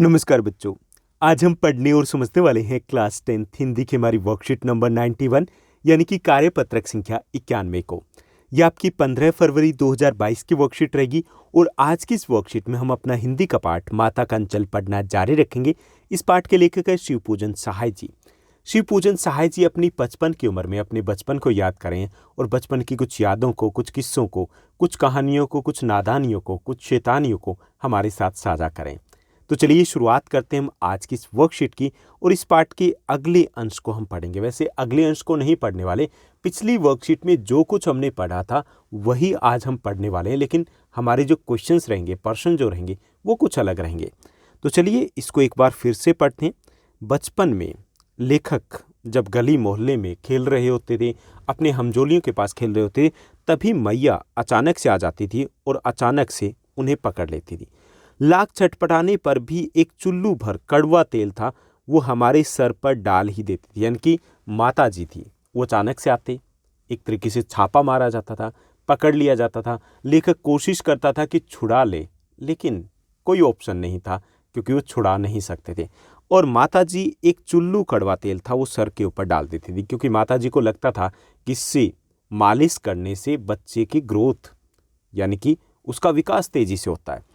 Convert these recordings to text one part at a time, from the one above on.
नमस्कार बच्चों। आज हम पढ़ने और समझने वाले हैं क्लास 10 हिंदी की हमारी वर्कशीट नंबर 91 यानी कि कार्यपत्रक संख्या 91 को। यह आपकी 15 फरवरी 2022 की वर्कशीट रहेगी और आज की इस वर्कशीट में हम अपना हिंदी का पाठ माता का अंचल पढ़ना जारी रखेंगे। इस पाठ के लेखक है शिवपूजन सहाय जी। शिवपूजन सहाय जी अपनी 55 की उम्र में अपने बचपन को याद करें और बचपन की कुछ यादों को, कुछ किस्सों को, कुछ कहानियों को, कुछ नादानियों को, कुछ शैतानियों को हमारे साथ साझा करें। तो चलिए शुरुआत करते हैं हम आज की इस वर्कशीट की और इस पाठ के अगले अंश को हम पढ़ेंगे। वैसे अगले अंश को नहीं पढ़ने वाले, पिछली वर्कशीट में जो कुछ हमने पढ़ा था वही आज हम पढ़ने वाले हैं, लेकिन हमारे जो क्वेश्चंस रहेंगे, प्रश्न जो रहेंगे वो कुछ अलग रहेंगे। तो चलिए इसको एक बार फिर से पढ़ते हैं। बचपन में लेखक जब गली मोहल्ले में खेल रहे होते थे, अपने हमजोलियों के पास खेल रहे होते थे, तभी मैया अचानक से आ जाती थी और अचानक से उन्हें पकड़ लेती थी। लाख छटपटाने पर भी एक चुल्लू भर कड़वा तेल था, वो हमारे सर पर डाल ही देती थी। यानी कि माता जी थी, वो अचानक से आते, एक तरीके से छापा मारा जाता था, पकड़ लिया जाता था। लेखक कोशिश करता था कि छुड़ा ले, लेकिन कोई ऑप्शन नहीं था क्योंकि वो छुड़ा नहीं सकते थे। और माता जी एक चुल्लू कड़वा तेल था वो सर के ऊपर डाल देती थी, क्योंकि माता जी को लगता था कि इससे मालिश करने से बच्चे की ग्रोथ यानी कि उसका विकास तेजी से होता है।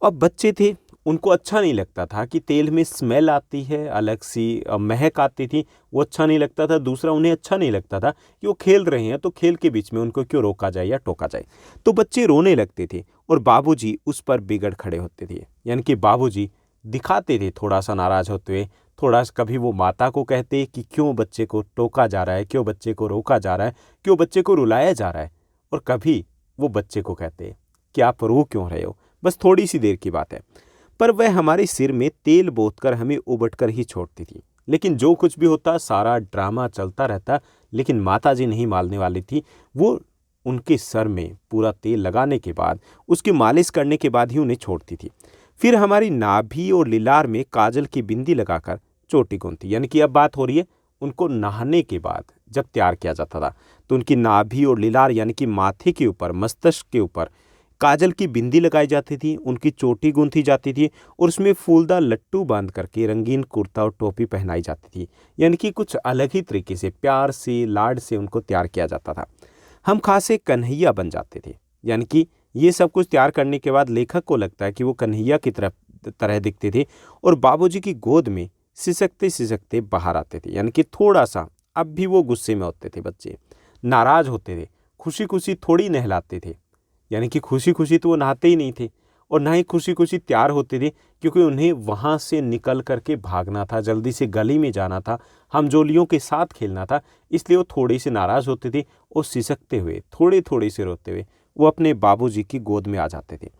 अब बच्चे थे, उनको अच्छा नहीं लगता था कि तेल में स्मेल आती है, अलग सी महक आती थी, वो अच्छा नहीं लगता था। दूसरा, उन्हें अच्छा नहीं लगता था कि वो खेल रहे हैं तो खेल के बीच में उनको क्यों रोका जाए या टोका जाए। तो बच्चे रोने लगते थे और बाबूजी उस पर बिगड़ खड़े होते थे। यानी कि बाबूजी दिखाते थे थोड़ा सा नाराज होते हुए, थोड़ा सा कभी वो माता को कहते कि क्यों बच्चे को टोका जा रहा है, क्यों बच्चे को रोका जा रहा है, क्यों बच्चे को रुलाया जा रहा है। और कभी वो बच्चे को कहते कि आप रो क्यों रहे हो, बस थोड़ी सी देर की बात है। पर वह हमारे सिर में तेल बोतकर हमें उबट कर ही छोड़ती थी। लेकिन जो कुछ भी होता, सारा ड्रामा चलता रहता, लेकिन माता जी नहीं मानने वाली थी। वो उनके सर में पूरा तेल लगाने के बाद, उसकी मालिश करने के बाद ही उन्हें छोड़ती थी। फिर हमारी नाभि और लिलार में काजल की बिंदी लगाकर चोटी गूंथती। यानी कि अब बात हो रही है उनको नहाने के बाद जब तैयार किया जाता था, तो उनकी नाभि और लिलार यानी कि माथे के ऊपर, मस्तिष्क के ऊपर काजल की बिंदी लगाई जाती थी, उनकी चोटी गूंथी जाती थी और उसमें फूलदार लट्टू बांध करके रंगीन कुर्ता और टोपी पहनाई जाती थी। यानी कि कुछ अलग ही तरीके से, प्यार से, लाड से उनको तैयार किया जाता था। हम खासे कन्हैया बन जाते थे। यानी कि ये सब कुछ तैयार करने के बाद लेखक को लगता है कि वो कन्हैया की तरह दिखते थे और बाबूजी की गोद में सिसकते सिसकते बाहर आते थे। यानी कि थोड़ा सा अब भी वो गुस्से में होते थे, बच्चे नाराज होते थे, खुशी खुशी थोड़ी नहलाते थे। यानी कि खुशी खुशी तो वो नहाते ही नहीं थे और ना ही खुशी खुशी तैयार होते थे, क्योंकि उन्हें वहाँ से निकल करके भागना था, जल्दी से गली में जाना था, हमजोलियों के साथ खेलना था। इसलिए वो थोड़े से नाराज़ होते थे और सिसकते हुए, थोड़े थोड़े से रोते हुए वो अपने बाबूजी की गोद में आ जाते थे।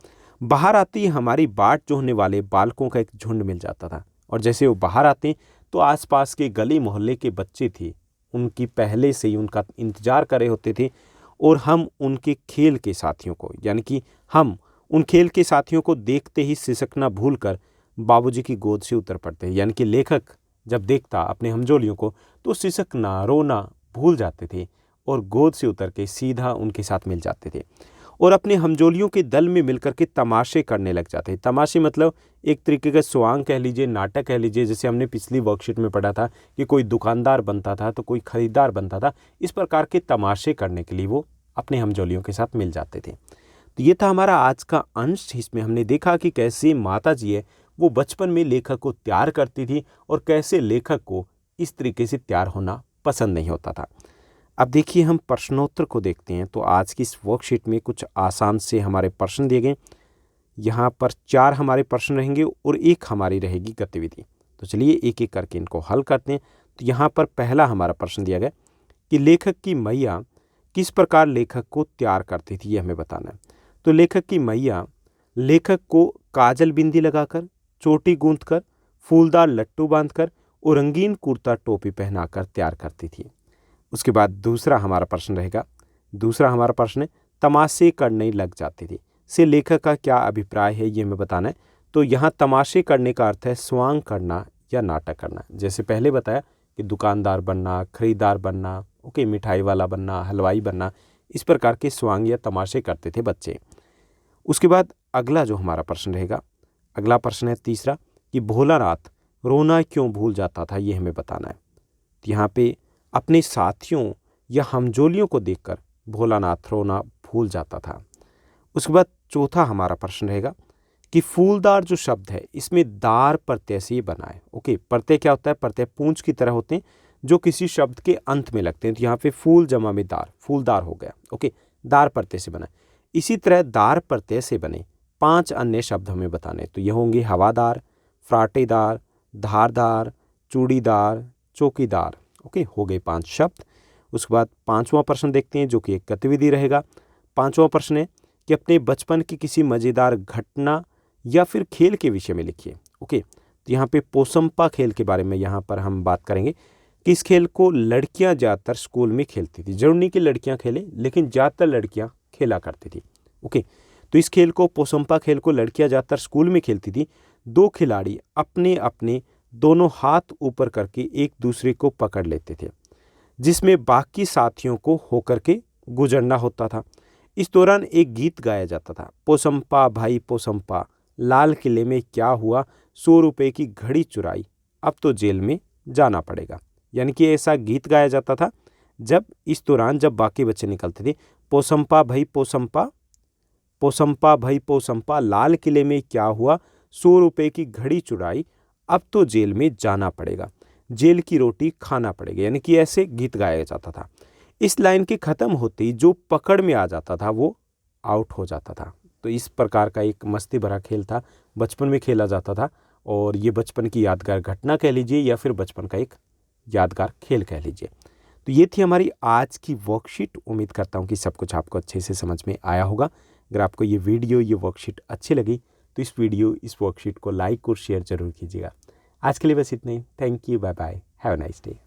बाहर आते ही हमारी बाट जोहने वाले बालकों का एक झुंड मिल जाता था और जैसे वो बाहर आते तो आसपास के गली मोहल्ले के बच्चे थे, उनकी पहले से ही उनका इंतजार कर रहे होते थे और हम उनके खेल के साथियों को, यानी कि हम उन खेल के साथियों को देखते ही सिसकना भूलकर बाबूजी की गोद से उतर पड़ते। यानी कि लेखक जब देखता अपने हमजोलियों को तो सिसकना, रोना भूल जाते थे और गोद से उतर के सीधा उनके साथ मिल जाते थे और अपने हमजोलियों के दल में मिलकर के तमाशे करने लग जाते। तमाशे मतलब एक तरीके का स्वांग कह लीजिए, नाटक कह लीजिए। जैसे हमने पिछली वर्कशीट में पढ़ा था कि कोई दुकानदार बनता था तो कोई खरीदार बनता था। इस प्रकार के तमाशे करने के लिए वो अपने हमजोलियों के साथ मिल जाते थे। तो ये था हमारा आज का अंश। इसमें हमने देखा कि कैसे माता जी है वो बचपन में लेखक को तैयार करती थी और कैसे लेखक को इस तरीके से तैयार होना पसंद नहीं होता था। अब देखिए हम प्रश्नोत्तर को देखते हैं। तो आज की इस वर्कशीट में कुछ आसान से हमारे प्रश्न दिए गए। यहाँ पर 4 हमारे प्रश्न रहेंगे और 1 हमारी रहेगी गतिविधि। तो चलिए एक एक करके इनको हल करते हैं। तो यहाँ पर पहला हमारा प्रश्न दिया गया कि लेखक की मैया किस प्रकार लेखक को तैयार करती थी, ये हमें बताना है। तो लेखक की मैया लेखक को काजल बिंदी लगाकर, चोटी गूंथकर, फूलदार लट्टू बांधकर और रंगीन कुर्ता टोपी पहनाकर तैयार करती थी। उसके बाद दूसरा हमारा प्रश्न रहेगा। दूसरा हमारा प्रश्न है तमाशे करने लग जाती थी से लेखक का क्या अभिप्राय है, ये हमें बताना है। तो यहाँ तमाशे करने का अर्थ है स्वांग करना या नाटक करना। जैसे पहले बताया कि दुकानदार बनना, खरीदार बनना, ओके, मिठाई वाला बनना, हलवाई बनना, इस प्रकार के स्वांग या तमाशे करते थे बच्चे। उसके बाद अगला जो हमारा प्रश्न रहेगा, अगला प्रश्न है तीसरा कि भोलानाथ रोना क्यों भूल जाता था, ये हमें बताना है। तो यहाँ पे अपने साथियों या हमजोलियों को देखकर भोलानाथ रोना भूल जाता था। उसके बाद चौथा हमारा प्रश्न रहेगा कि फूलदार जो शब्द है इसमें दार प्रत्यय से बना है। ओके, प्रत्यय क्या होता है? प्रत्यय पूंछ की तरह होते हैं जो किसी शब्द के अंत में लगते हैं। तो यहाँ पे फूल जमा में दार, फूलदार हो गया। ओके, दार प्रत्यय से बना है। इसी तरह दार प्रत्यय से बने 5 अन्य शब्द हमें बताने। तो ये होंगे हवादार, फ्राटेदार, धारदार, चूड़ीदार, चौकीदार। ओके, हो गए 5 शब्द। उसके बाद 5वां प्रश्न देखते हैं जो कि एक गतिविधि रहेगा। 5वां प्रश्न है कि अपने बचपन की किसी मज़ेदार घटना या फिर खेल के विषय में लिखिए। ओके, तो यहाँ पे पोसंपा खेल के बारे में यहाँ पर हम बात करेंगे कि इस खेल को लड़कियाँ ज़्यादातर स्कूल में खेलती थी। जरूरी नहीं कि लड़कियाँ खेलें, लेकिन ज़्यादातर लड़कियाँ खेला करती थी। ओके, तो इस खेल को, पोसंपा खेल को लड़कियाँ ज़्यादातर स्कूल में खेलती थी। 2 खिलाड़ी अपने अपने दोनों हाथ ऊपर करके एक दूसरे को पकड़ लेते थे, जिसमें बाकी साथियों को होकर के गुजरना होता था। इस दौरान एक गीत गाया जाता था, पोसंपा भाई पोसंपा, लाल किले में क्या हुआ, 100 रुपये की घड़ी चुराई, अब तो जेल में जाना पड़ेगा। यानी कि ऐसा गीत गाया जाता था जब इस दौरान जब बाकी बच्चे निकलते थे, पोसंपा भाई पोसंपा, पोसंपा भाई पोसंपा, लाल किले में क्या हुआ, 100 रुपये की घड़ी चुराई, अब तो जेल में जाना पड़ेगा, जेल की रोटी खाना पड़ेगा। यानी कि ऐसे गीत गाया जाता था। इस लाइन के ख़त्म होते ही जो पकड़ में आ जाता था वो आउट हो जाता था। तो इस प्रकार का एक मस्ती भरा खेल था, बचपन में खेला जाता था। और ये बचपन की यादगार घटना कह लीजिए या फिर बचपन का एक यादगार खेल कह लीजिए। तो ये थी हमारी आज की वर्कशीट। उम्मीद करता हूँ कि सब कुछ आपको अच्छे से समझ में आया होगा। अगर आपको ये वीडियो, ये वर्कशीट अच्छी लगी तो इस वर्कशीट को लाइक और शेयर ज़रूर कीजिएगा। आज के लिए बस इतना ही। Thank you, bye bye, have a nice day.